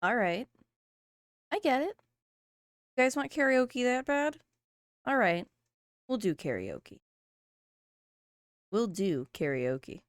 Alright. I get it. You guys want karaoke that bad? Alright. We'll do karaoke. We'll do karaoke.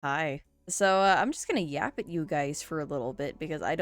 Hi. So, I'm just gonna yap at you guys for a little bit because I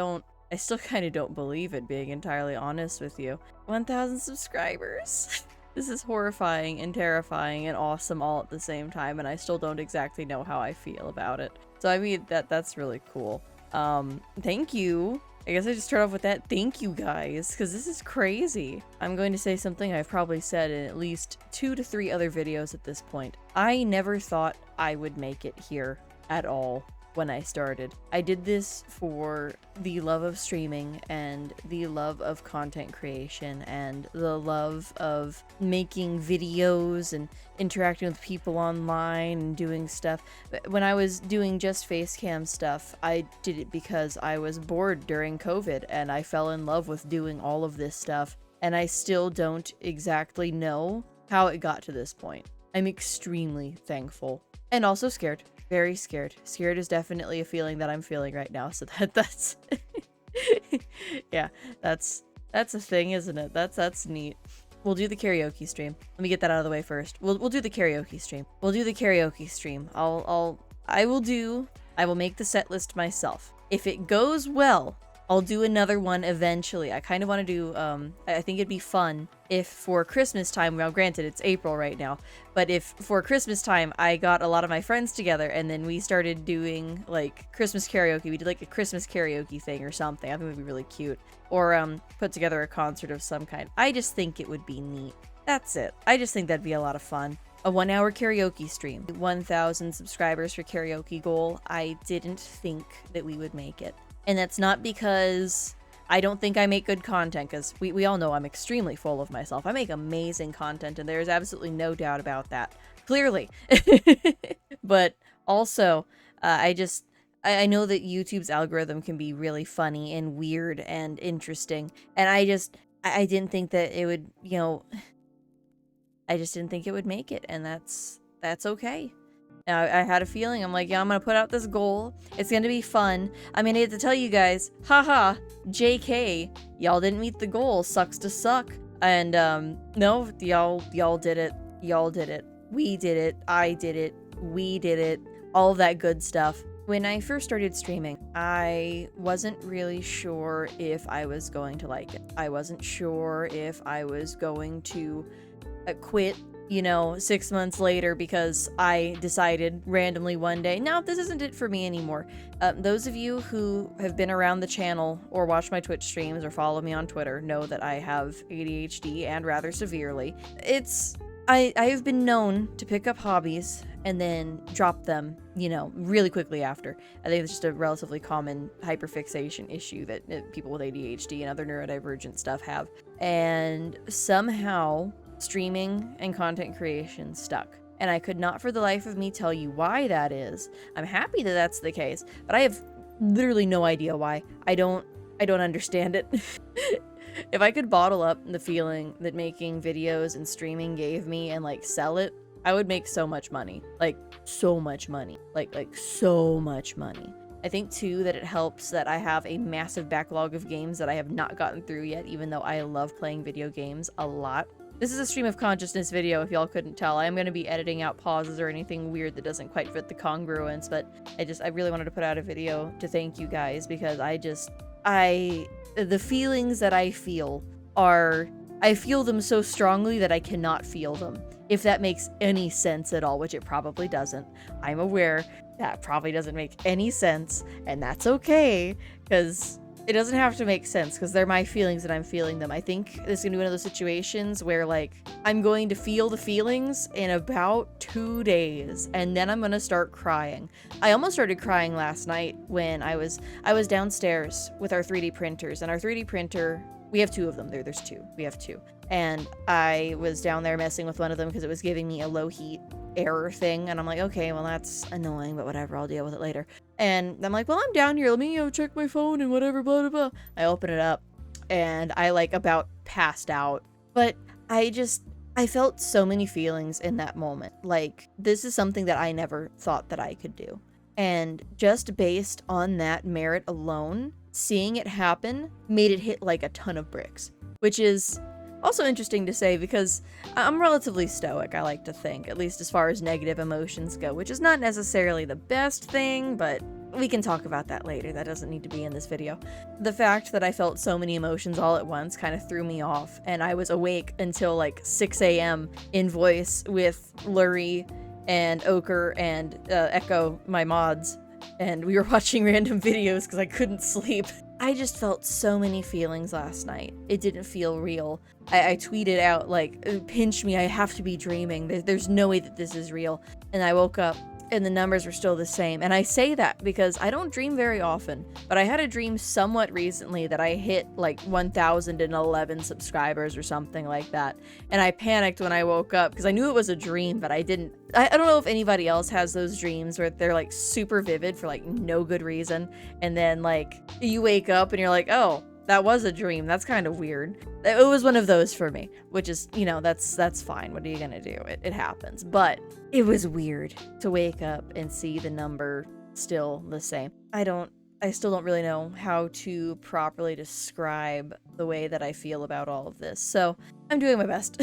still kind of don't believe it, being entirely honest with you. 1,000 subscribers. This is horrifying and terrifying and awesome all at the same time, and I still don't exactly know how I feel about it. So, I mean, that's really cool. Thank you. I guess I just start off with that. Thank you guys, because this is crazy. I'm going to say something I've probably said in at least 2 to 3 other videos at this point. I never thought I would make it here at all when I started. I did this for the love of streaming and the love of content creation and the love of making videos and interacting with people online and doing stuff. When I was doing just facecam stuff, I did it because I was bored during COVID and I fell in love with doing all of this stuff, and I still don't exactly know how it got to this point. I'm extremely thankful and also scared. Very scared. Scared is definitely a feeling that I'm feeling right now, so that's yeah, that's a thing, isn't it? That's neat. We'll do the karaoke stream. Let me get that out of the way first. We'll do the karaoke stream. We'll do the karaoke stream. I will make the set list myself. If it goes well, I'll do another one eventually. I kind of want to do, I think it'd be fun if for Christmas time, well, granted, it's April right now, but if for Christmas time, I got a lot of my friends together and then we started doing, like, Christmas karaoke. We did, like, a Christmas karaoke thing or something. I think it would be really cute. Or, put together a concert of some kind. I just think it would be neat. That's it. I just think that'd be a lot of fun. A 1-hour karaoke stream. 1,000 subscribers for karaoke goal. I didn't think that we would make it. And that's not because I don't think I make good content, because we all know I'm extremely full of myself. I make amazing content, and there's absolutely no doubt about that. Clearly. But also, I know that YouTube's algorithm can be really funny and weird and interesting, and I didn't think that it would, I just didn't think it would make it, and that's okay. I had a feeling. I'm like, yeah, I'm gonna put out this goal. It's gonna be fun. I mean, I hate to tell you guys, haha, JK, y'all didn't meet the goal. Sucks to suck. And no, y'all did it. Y'all did it. We did it. I did it. We did it. All of that good stuff. When I first started streaming, I wasn't really sure if I was going to like it. I wasn't sure if I was going to quit, 6 months later, because I decided randomly one day, no, this isn't it for me anymore. Those of you who have been around the channel or watch my Twitch streams or follow me on Twitter know that I have ADHD, and rather severely. I have been known to pick up hobbies and then drop them, really quickly after. I think it's just a relatively common hyperfixation issue that people with ADHD and other neurodivergent stuff have. And somehow streaming and content creation stuck. And I could not for the life of me tell you why that is. I'm happy that that's the case, but I have literally no idea why. I don't understand it. If I could bottle up the feeling that making videos and streaming gave me and sell it, I would make so much money. Like so much money. Like so much money. I think too that it helps that I have a massive backlog of games that I have not gotten through yet, even though I love playing video games a lot. This is a stream of consciousness video, if y'all couldn't tell. I am going to be editing out pauses or anything weird that doesn't quite fit the congruence, but I really wanted to put out a video to thank you guys, because the feelings that I feel I feel them so strongly that I cannot feel them. If that makes any sense at all, which it probably doesn't. I'm aware that probably doesn't make any sense, and that's okay, because it doesn't have to make sense, because they're my feelings and I'm feeling them. I think this is going to be one of those situations where, I'm going to feel the feelings in about 2 days, and then I'm going to start crying. I almost started crying last night when I was downstairs with our 3D printers, and our 3D printer, we have 2 of them. There's 2. We have 2. And I was down there messing with one of them because it was giving me a low heat error thing, and I'm like, okay, well, that's annoying, but whatever, I'll deal with it later. And I'm like, well, I'm down here, let me check my phone and whatever, blah blah blah. I open it up and I about passed out, but I felt so many feelings in that moment. This is something that I never thought that I could do, and just based on that merit alone, seeing it happen made it hit like a ton of bricks, which is also interesting to say because I'm relatively stoic, I like to think, at least as far as negative emotions go, which is not necessarily the best thing, but we can talk about that later. That doesn't need to be in this video. The fact that I felt so many emotions all at once kind of threw me off, and I was awake until like 6 a.m. in voice with Lurie and Ochre and Echo, my mods, and we were watching random videos because I couldn't sleep. I just felt so many feelings last night. It didn't feel real. I tweeted out like, pinch me, I have to be dreaming. There's no way that this is real. And I woke up and the numbers were still the same. And I say that because I don't dream very often, but I had a dream somewhat recently that I hit like 1,011 subscribers or something like that. And I panicked when I woke up because I knew it was a dream, but I didn't. I don't know if anybody else has those dreams where they're like super vivid for like no good reason. And then like you wake up and you're like, oh, that was a dream. That's kind of weird. It was one of those for me, which is, you know, that's fine. What are you gonna do? It happens. But it was weird to wake up and see the number still the same. I still don't really know how to properly describe the way that I feel about all of this. So I'm doing my best.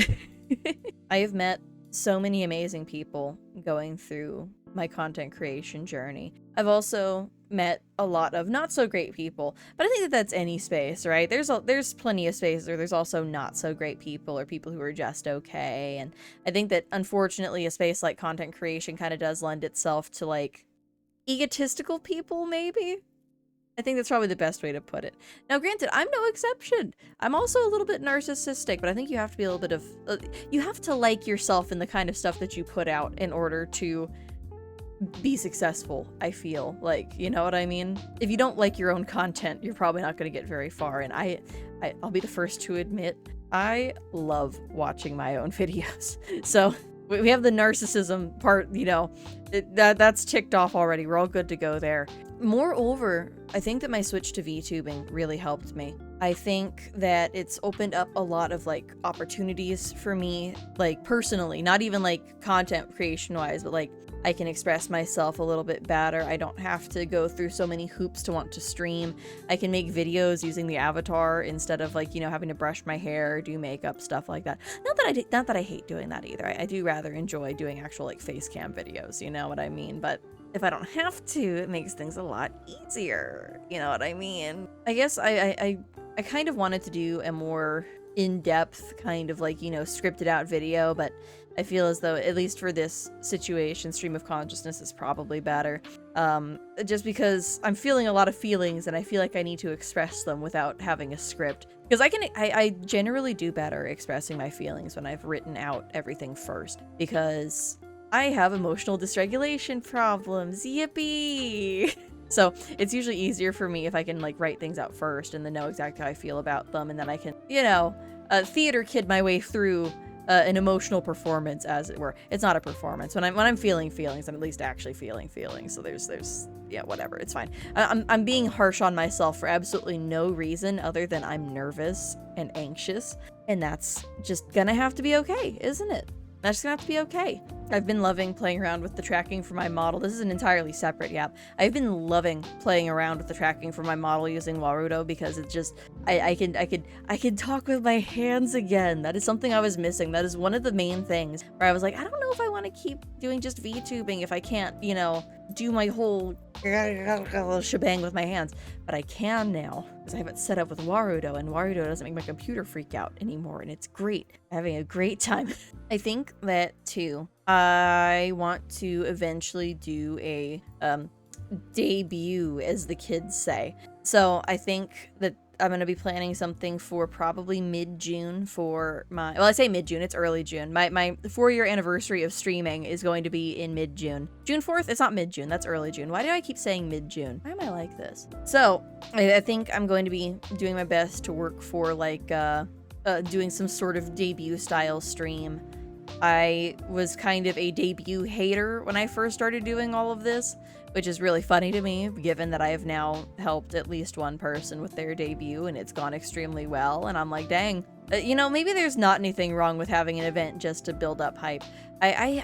I have met so many amazing people going through my content creation journey. I've also met a lot of not so great people, but I think that that's any space, right? There's plenty of spaces where there's also not so great people or people who are just okay. And I think that unfortunately a space like content creation kind of does lend itself to like egotistical people, maybe. I think that's probably the best way to put it. Now, granted, I'm no exception. I'm also a little bit narcissistic, but I think you have to be a little bit of, you have to like yourself and the kind of stuff that you put out in order to be successful, I feel like, you know what I mean? If you don't like your own content, you're probably not going to get very far. And I'll be the first to admit, I love watching my own videos. So we have the narcissism part, you know, that's ticked off already. We're all good to go there. Moreover, I think that my switch to VTubing really helped me. I think that it's opened up a lot of like opportunities for me, like personally, not even like content creation wise, but like I can express myself a little bit better. I don't have to go through so many hoops to want to stream. I can make videos using the avatar instead of like, you know, having to brush my hair, do makeup, stuff like that. Not that I hate doing that either. I do rather enjoy doing actual like face cam videos, you know what I mean? But if I don't have to, it makes things a lot easier. You know what I mean? I guess I kind of wanted to do a more in-depth kind of like, you know, scripted out video, but I feel as though, at least for this situation, stream of consciousness is probably better. Just because I'm feeling a lot of feelings and I feel like I need to express them without having a script. Because I generally do better expressing my feelings when I've written out everything first. Because I have emotional dysregulation problems. Yippee! So it's usually easier for me if I can like write things out first and then know exactly how I feel about them, and then I can, you know, theater kid my way through an emotional performance, as it were. It's not a performance. When I'm feeling feelings, I'm at least actually feeling feelings. So there's yeah, whatever. It's fine. I'm being harsh on myself for absolutely no reason other than I'm nervous and anxious, and that's just gonna have to be okay, isn't it? That's just gonna have to be okay. I've been loving playing around with the tracking for my model. This is an entirely separate yap. I've been loving playing around with the tracking for my model using Warudo because it's just, I can talk with my hands again. That is something I was missing. That is one of the main things where I was like, I don't know if I want to keep doing just VTubing if I can't, you know, do my whole shebang with my hands. But I can now because I have it set up with Warudo, and Warudo doesn't make my computer freak out anymore, and it's great. I'm having a great time. I think that too, I want to eventually do a debut, as the kids say. So I think that I'm going to be planning something for probably mid-June for my, well, I say mid-June, it's early June. My 4-year anniversary of streaming is going to be in mid-June. June 4th, it's not mid-June, that's early June. Why do I keep saying mid-June? Why am I like this? So I think I'm going to be doing my best to work for like doing some sort of debut style stream. I was kind of a debut hater when I first started doing all of this, which is really funny to me, given that I have now helped at least one person with their debut and it's gone extremely well. And I'm like, dang, you know, maybe there's not anything wrong with having an event just to build up hype. I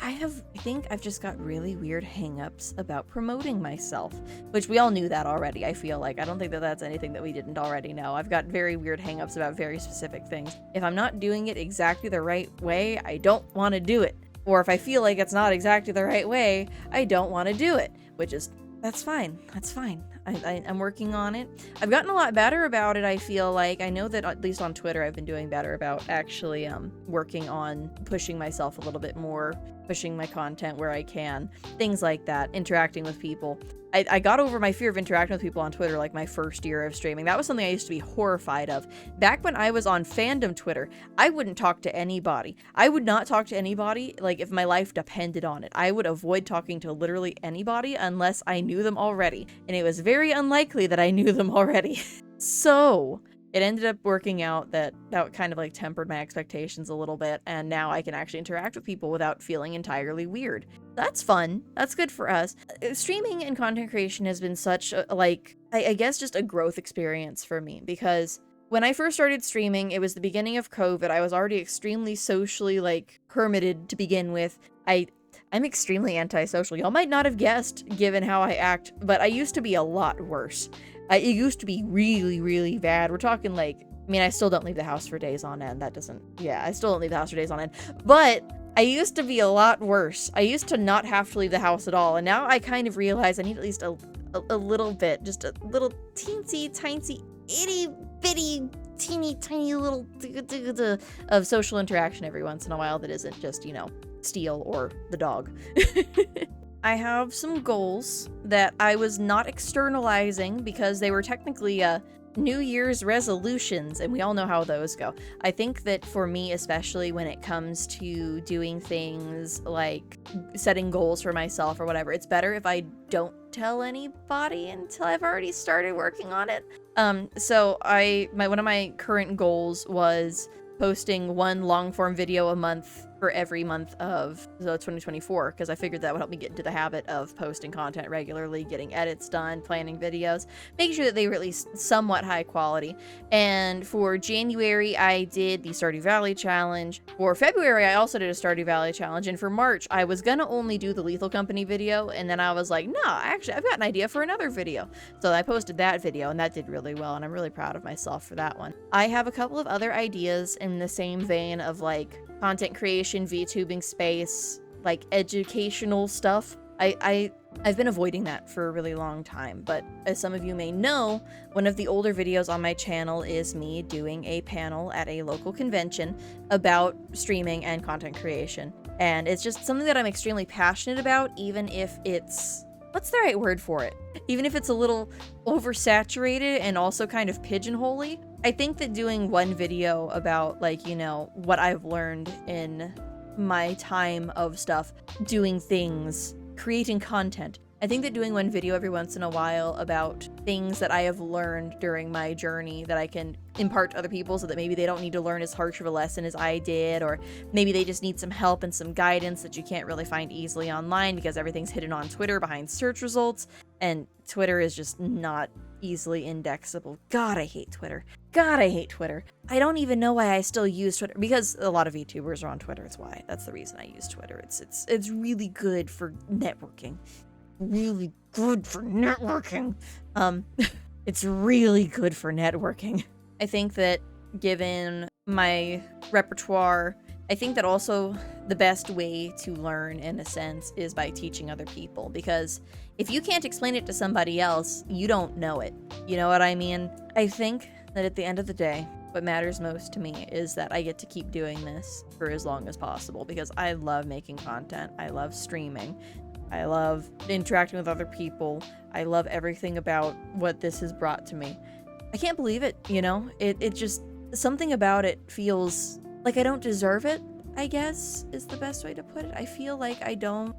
think I've just got really weird hangups about promoting myself, which we all knew that already. I feel like I don't think that that's anything that we didn't already know. I've got very weird hangups about very specific things. If I'm not doing it exactly the right way, I don't want to do it. Or if I feel like it's not exactly the right way, I don't want to do it, which is, that's fine. That's fine. I'm working on it. I've gotten a lot better about it, I feel like. I know that at least on Twitter, I've been doing better about actually working on pushing myself a little bit more, pushing my content where I can, things like that, interacting with people. I got over my fear of interacting with people on Twitter like my first year of streaming. That was something I used to be horrified of. Back when I was on fandom Twitter, I wouldn't talk to anybody. I would not talk to anybody like if my life depended on it. I would avoid talking to literally anybody unless I knew them already. And it was very unlikely that I knew them already. So it ended up working out that kind of like tempered my expectations a little bit, and now I can actually interact with people without feeling entirely weird. That's fun. That's good for us. Streaming and content creation has been such a, like, I guess just a growth experience for me, because when I first started streaming, it was the beginning of COVID. I was already extremely socially, like, hermited to begin with. I'm extremely antisocial. Y'all might not have guessed, given how I act, but I used to be a lot worse. It used to be really, really bad. We're talking like, I mean, I still don't leave the house for days on end. I still don't leave the house for days on end. But I used to be a lot worse. I used to not have to leave the house at all. And now I kind of realize I need at least a little bit, just a little teensy, tiny, itty bitty, teeny, tiny little of social interaction every once in a while that isn't just, you know, Steel or the dog. I have some goals that I was not externalizing because they were technically New Year's resolutions, and we all know how those go. I think that for me, especially when it comes to doing things like setting goals for myself or whatever, it's better if I don't tell anybody until I've already started working on it. So one of my current goals was posting one long form video a month for every month of 2024, because I figured that would help me get into the habit of posting content regularly, getting edits done, planning videos, making sure that they were at least somewhat high quality. And for January, I did the Stardew Valley challenge. For February, I also did a Stardew Valley challenge. And for March, I was gonna only do the Lethal Company video, and then I was like, no, actually, I've got an idea for another video. So I posted that video, and that did really well, and I'm really proud of myself for that one. I have a couple of other ideas in the same vein of like content creation, VTubing space, like educational stuff. I've been avoiding that for a really long time, but as some of you may know, one of the older videos on my channel is me doing a panel at a local convention about streaming and content creation. And it's just something that I'm extremely passionate about, even if it's, what's the right word for it? Even if it's a little oversaturated and also kind of pigeonholey. I think that doing one video about, like, you know, what I've learned in my time of stuff, doing things, creating content. I think that doing one video every once in a while about things that I have learned during my journey that I can impart to other people so that maybe they don't need to learn as harsh of a lesson as I did, or maybe they just need some help and some guidance that you can't really find easily online because everything's hidden on Twitter behind search results, and Twitter is just not easily indexable. God, I hate Twitter. God, I hate Twitter. I don't even know why I still use Twitter, because a lot of VTubers are on Twitter. It's why. That's the reason I use Twitter. It's really good for networking. Really good for networking. It's really good for networking. I think that given my repertoire, I think that also the best way to learn, in a sense, is by teaching other people, because if you can't explain it to somebody else, you don't know it. You know what I mean? I think that at the end of the day, what matters most to me is that I get to keep doing this for as long as possible, because I love making content. I love streaming. I love interacting with other people. I love everything about what this has brought to me. I can't believe it, you know? It just, something about it feels like I don't deserve it, I guess, is the best way to put it. I feel like I don't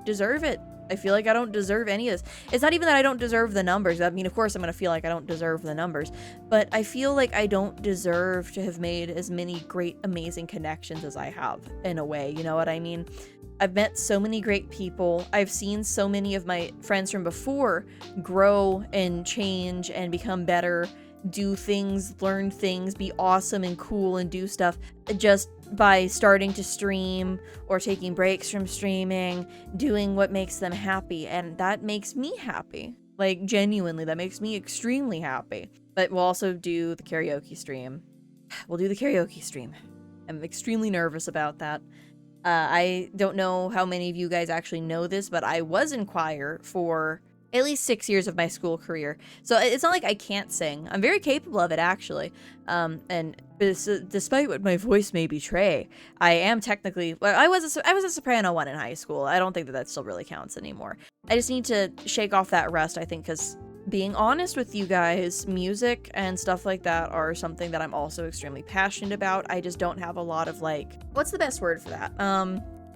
deserve it. I feel like I don't deserve any of this. It's not even that I don't deserve the numbers. I mean, of course I'm gonna feel like I don't deserve the numbers, but I feel like I don't deserve to have made as many great, amazing connections as I have, in a way, you know what I mean? I've met so many great people. I've seen so many of my friends from before grow and change and become better, do things, learn things, be awesome and cool and do stuff just by starting to stream or taking breaks from streaming, doing what makes them happy. And that makes me happy. Like, genuinely, that makes me extremely happy. But we'll also do the karaoke stream. We'll do the karaoke stream. I'm extremely nervous about that. I don't know how many of you guys actually know this, but I was in choir for at least 6 years of my school career. So it's not like I can't sing. I'm very capable of it, actually. And despite what my voice may betray, I am technically, well, I was a soprano 1 in high school. I don't think that still really counts anymore. I just need to shake off that rust, I think, because being honest with you guys, music and stuff like that are something that I'm also extremely passionate about. I just don't have a lot of, like, what's the best word for that?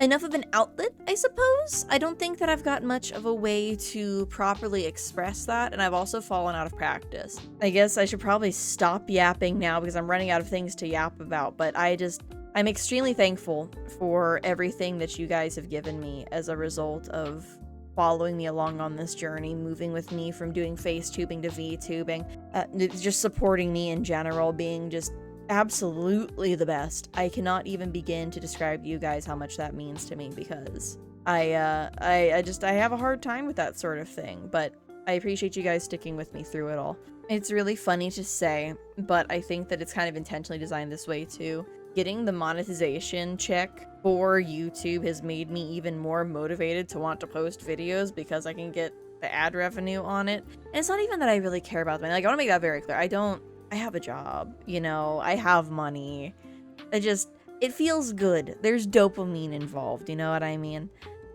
Enough of an outlet, I suppose? I don't think that I've got much of a way to properly express that, and I've also fallen out of practice. I guess I should probably stop yapping now because I'm running out of things to yap about, but I'm extremely thankful for everything that you guys have given me as a result of following me along on this journey, moving with me from doing face tubing to VTubing, just supporting me in general, being just absolutely the best. I cannot even begin to describe to you guys how much that means to me, because I have a hard time with that sort of thing, but I appreciate you guys sticking with me through it all. It's really funny to say, but I think that it's kind of intentionally designed this way too. Getting the monetization check for YouTube has made me even more motivated to want to post videos because I can get the ad revenue on it. And it's not even that I really care about the money. Like, I want to make that very clear. I have a job, you know, I have money. It feels good. There's dopamine involved, you know what I mean?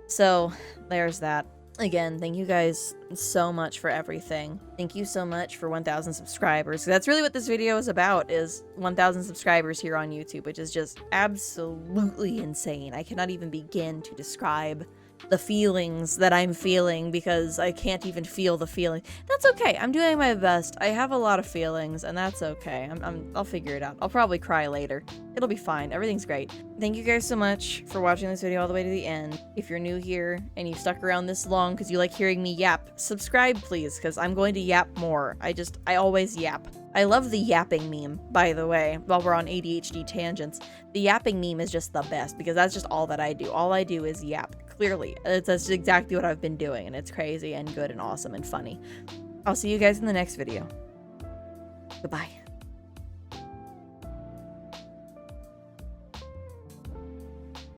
So, there's that. Again, thank you guys so much for everything. Thank you so much for 1,000 subscribers. That's really what this video is about, is 1,000 subscribers here on YouTube, which is just absolutely insane. I cannot even begin to describe the feelings that I'm feeling because I can't even feel the feeling. That's okay. I'm doing my best. I have a lot of feelings, and that's okay. I'll figure it out. I'll probably cry later. It'll be fine. Everything's great. Thank you guys so much for watching this video all the way to the end. If you're new here and you stuck around this long because you like hearing me yap, subscribe please, because I'm going to yap more. I always yap. I love the yapping meme, by the way, while we're on ADHD tangents. The yapping meme is just the best because that's just all that I do. All I do is yap. Clearly, that's exactly what I've been doing, and it's crazy and good and awesome and funny. I'll see you guys in the next video. Goodbye.